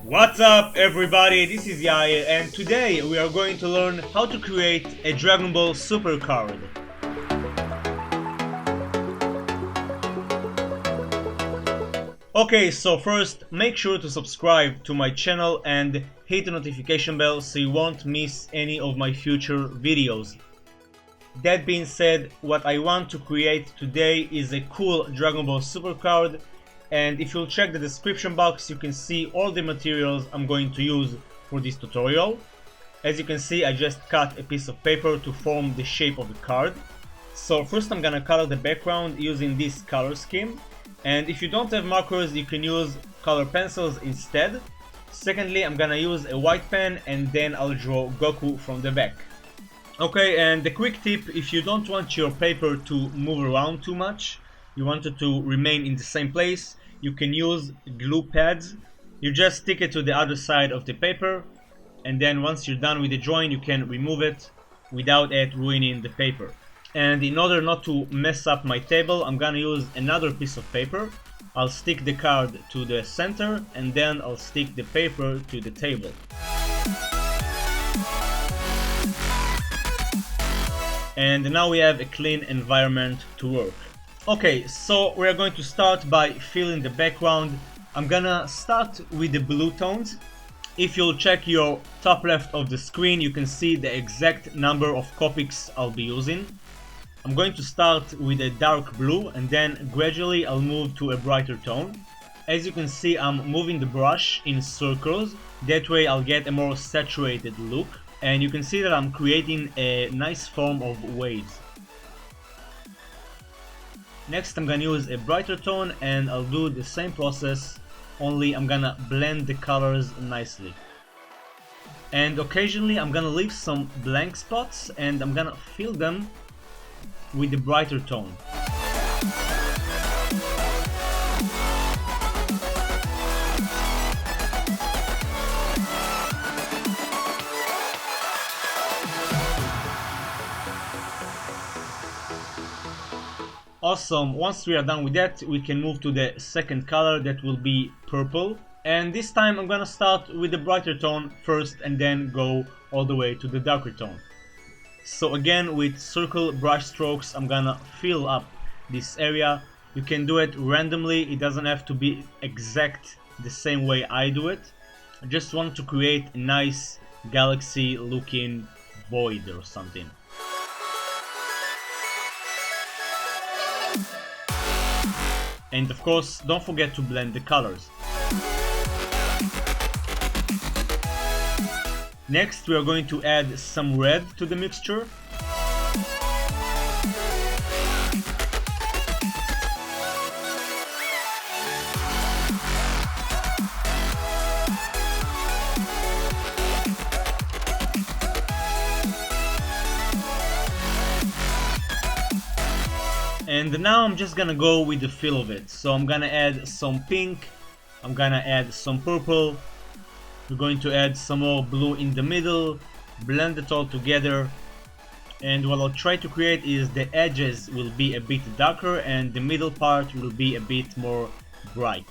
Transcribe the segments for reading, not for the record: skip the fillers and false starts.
What's up everybody, this is Yair and today we are going to learn how to create a Dragon Ball Super card. Okay, so first make sure to subscribe to my channel and hit the notification bell so you won't miss any of my future videos. That being said, what I want to create today is a cool Dragon Ball Super card, and if you'll check the description box you can see all the materials I'm going to use for this tutorial. As you can see, I just cut a piece of paper to form the shape of the card. So first I'm gonna color the background using this color scheme, and if you don't have markers you can use color pencils instead. Secondly, I'm gonna use a white pen and then I'll draw Goku from the back. Okay, and the quick tip, if you don't want your paper to move around too much, you want it to remain in the same place, you can use glue pads. You just stick it to the other side of the paper, and then once you're done with the drawing you can remove it without it ruining the paper. And in order not to mess up my table, I'm gonna use another piece of paper. I'll stick the card to the center and then I'll stick the paper to the table. And now we have a clean environment to work. Okay, so we are going to start by filling the background. I'm gonna start with the blue tones. If you'll check your top left of the screen, you can see the exact number of Copics I'll be using. I'm going to start with a dark blue and then gradually I'll move to a brighter tone. As you can see, I'm moving the brush in circles, that way I'll get a more saturated look. And you can see that I'm creating a nice form of waves. Next I'm gonna use a brighter tone and I'll do the same process, only I'm gonna blend the colors nicely. And occasionally I'm gonna leave some blank spots and I'm gonna fill them with the brighter tone. Awesome, once we are done with that we can move to the second color, that will be purple. And this time I'm gonna start with the brighter tone first and then go all the way to the darker tone. So again, with circle brush strokes I'm gonna fill up this area. You can do it randomly, it doesn't have to be exact the same way I do it. I just want to create a nice galaxy looking void or something. And of course, don't forget to blend the colors. Next, we are going to add some red to the mixture. And now I'm just gonna go with the feel of it. So I'm gonna add some pink, I'm gonna add some purple, we're going to add some more blue in the middle, blend it all together. And what I'll try to create is the edges will be a bit darker and the middle part will be a bit more bright.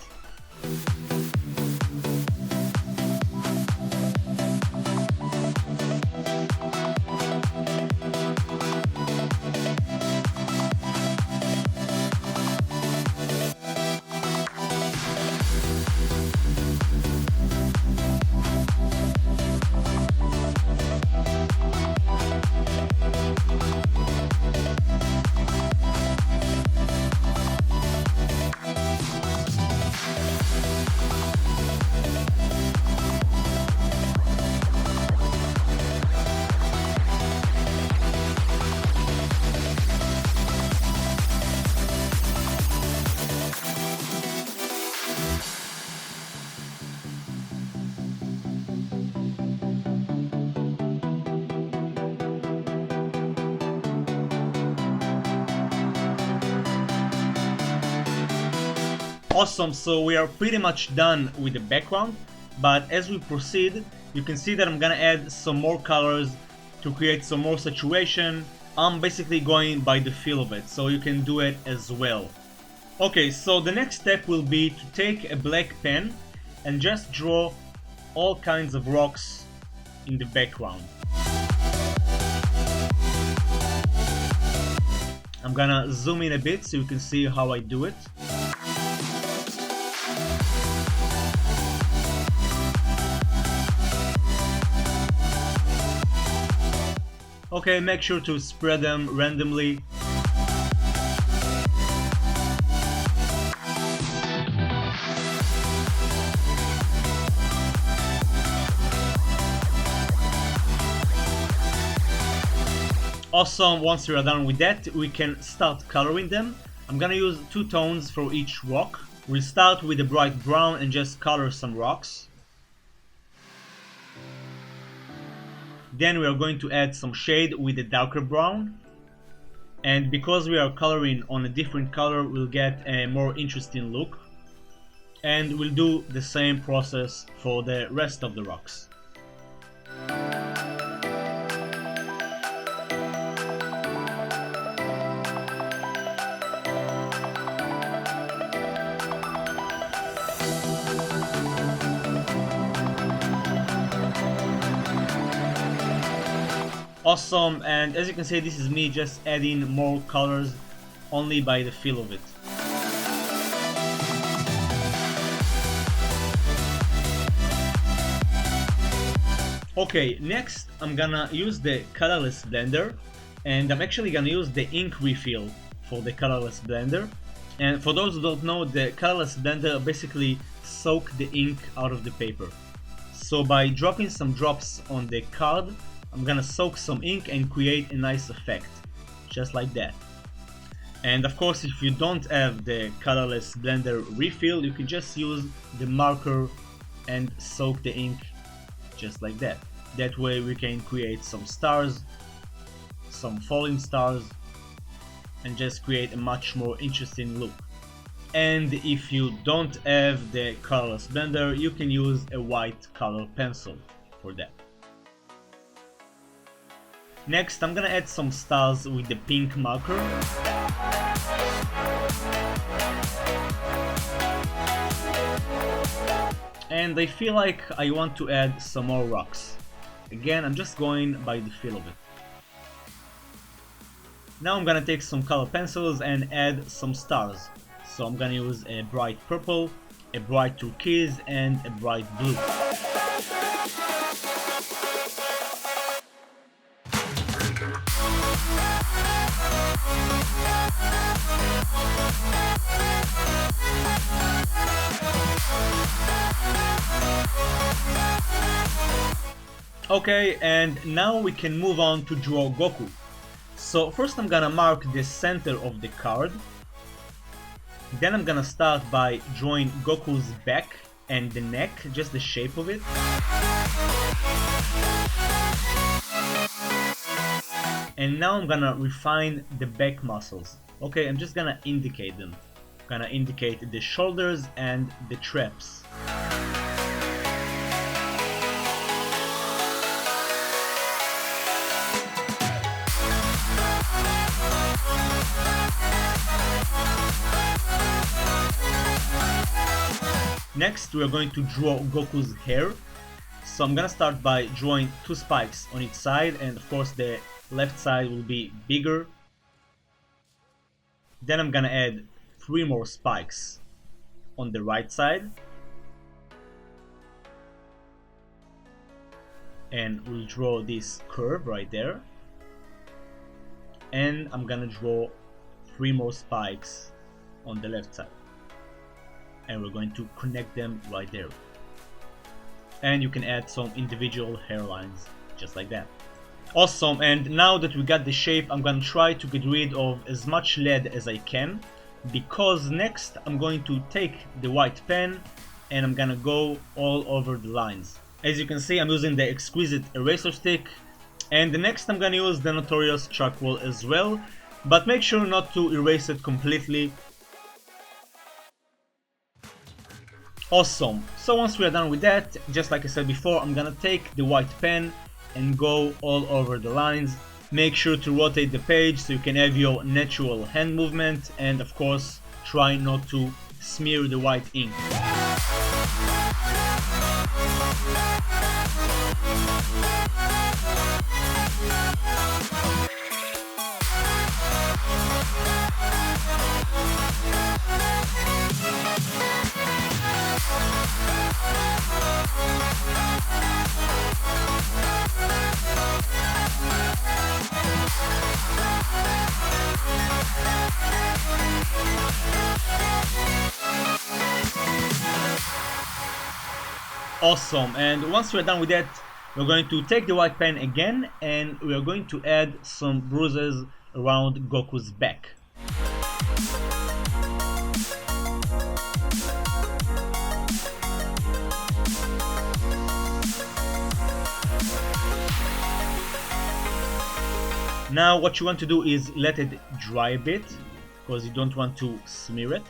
Awesome, so we are pretty much done with the background, but as we proceed you can see that I'm gonna add some more colors to create some more saturation. I'm basically going by the feel of it, so you can do it as well. Okay, so the next step will be to take a black pen and just draw all kinds of rocks in the background. I'm gonna zoom in a bit so you can see how I do it. Okay, make sure to spread them randomly. Awesome, once we are done with that, we can start coloring them. I'm gonna use 2 tones for each rock. We'll start with a bright brown and just color some rocks. Then we are going to add some shade with a darker brown. And because we are coloring on a different color, we'll get a more interesting look. And we'll do the same process for the rest of the rocks. Awesome, and as you can see, this is me just adding more colors only by the feel of it. Okay, next I'm gonna use the colorless blender, and I'm actually gonna use the ink refill for the colorless blender. And for those who don't know, the colorless blender basically soaks the ink out of the paper. So by dropping some drops on the card, I'm gonna soak some ink and create a nice effect, just like that. And of course, if you don't have the colorless blender refill, you can just use the marker and soak the ink just like that. That way we can create some stars, some falling stars, and just create a much more interesting look. And if you don't have the colorless blender, you can use a white color pencil for that. Next, I'm gonna add some stars with the pink marker. And I feel like I want to add some more rocks. Again, I'm just going by the feel of it. Now I'm gonna take some color pencils and add some stars. So I'm gonna use a bright purple, a bright turquoise, and a bright blue. Okay, and now we can move on to draw Goku. So first I'm gonna mark the center of the card. Then I'm gonna start by drawing Goku's back and the neck, just the shape of it. And now I'm gonna refine the back muscles. Okay, I'm just gonna indicate them. I'm gonna indicate the shoulders and the traps. Next, we are going to draw Goku's hair. So I'm gonna start by drawing 2 spikes on each side, and of course the left side will be bigger. Then I'm gonna add 3 more spikes on the right side. And we'll draw this curve right there. And I'm gonna draw 3 more spikes on the left side. And we're going to connect them right there. And you can add some individual hairlines just like that. Awesome, and now that we got the shape, I'm gonna try to get rid of as much lead as I can, because next I'm going to take the white pen and I'm gonna go all over the lines. As you can see, I'm using the exquisite eraser stick, and the next I'm gonna use the notorious charcoal as well, but make sure not to erase it completely. Awesome, so once we are done with that, just like I said before, I'm gonna take the white pen and go all over the lines. Make sure to rotate the page so you can have your natural hand movement, and of course try not to smear the white ink. Awesome. And once we're done with that, we're going to take the white pen again and we're going to add some bruises around Goku's back. Now what you want to do is let it dry a bit, because you don't want to smear it.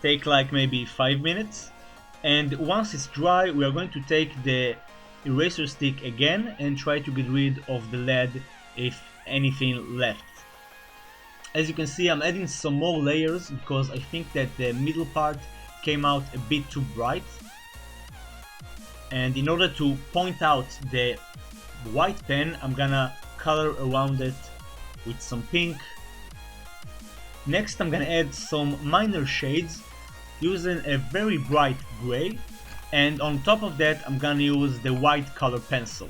Take like maybe 5 minutes, and once it's dry we are going to take the eraser stick again and try to get rid of the lead if anything left. As you can see, I'm adding some more layers because I think that the middle part came out a bit too bright, and in order to point out the white pen I'm gonna color around it with some pink. Next I'm gonna add some minor shades using a very bright gray, and on top of that I'm gonna use the white color pencil.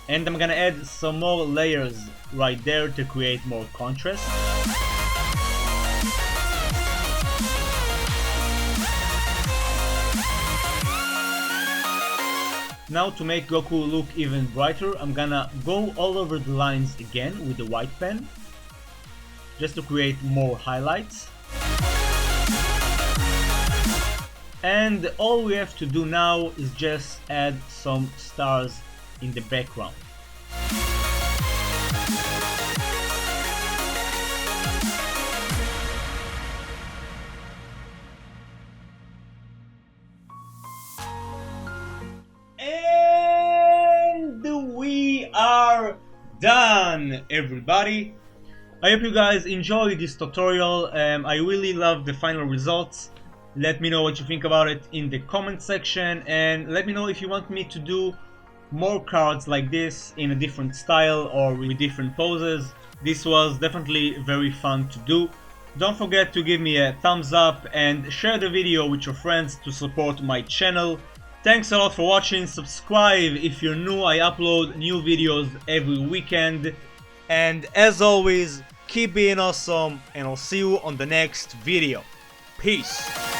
And I'm gonna add some more layers right there to create more contrast. Now to make Goku look even brighter, I'm gonna go all over the lines again with the white pen, just to create more highlights. And all we have to do now is just add some stars in the background. And we are done, everybody. I hope you guys enjoyed this tutorial. I really love the final results. Let me know what you think about it in the comment section, and let me know if you want me to do more cards like this in a different style or with different poses. This was definitely very fun to do. Don't forget to give me a thumbs up and share the video with your friends to support my channel. Thanks a lot for watching. Subscribe if you're new. I upload new videos every weekend. And as always, keep being awesome, and I'll see you on the next video. Peace.